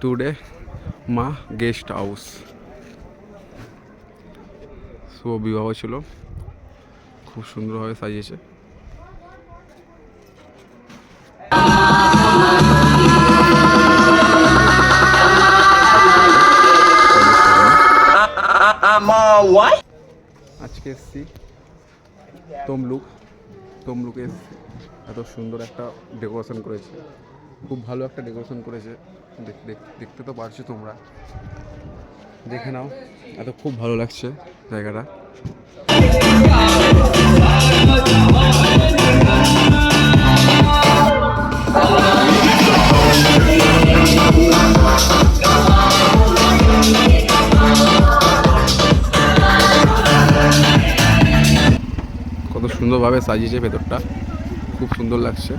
Today মা guest house. শুভ বিবাহ ছিল, খুব সুন্দরভাবে সাজিয়েছে। আজকে এসছি তমলুকে এসছি। এত সুন্দর একটা ডেকোরেশন করেছে, খুব ভালো একটা ডেকোরেশন করেছে। দেখতে তো পারছো তোমরা, দেখে নাও। এত খুব ভালো লাগছে জায়গাটা। কত সুন্দরভাবে সাজিয়েছে ভেতরটা, খুব সুন্দর লাগছে,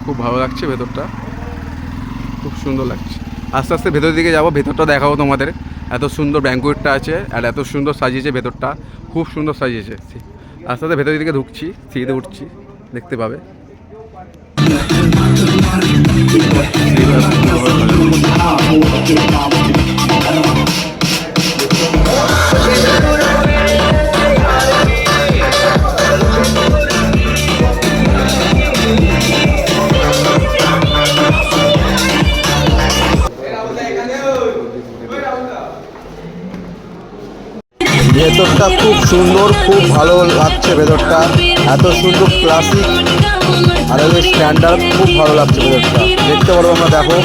খুব ভালো লাগছে ভেতরটা, খুব সুন্দর লাগছে। আস্তে আস্তে ভেতরের দিকে যাবো, ভেতরটা দেখাবো তোমাদের। এত সুন্দর ব্যাঙ্কুয়েটটা আছে আর এত সুন্দর সাজিয়েছে ভেতরটা, খুব সুন্দর সাজিয়েছে। আস্তে আস্তে ভেতরের দিকে ঢুকছি, সিঁড়িতে উঠছি, দেখতে পাবে। ভেতরটা খুব সুন্দর, খুব ভালো লাগছে ভেতরটা। এত সুন্দর ক্লাসিক আর স্ট্যান্ডার্ড, খুব ভালো লাগছে ভেতরটা। দেখতে পারবো আমরা, দেখো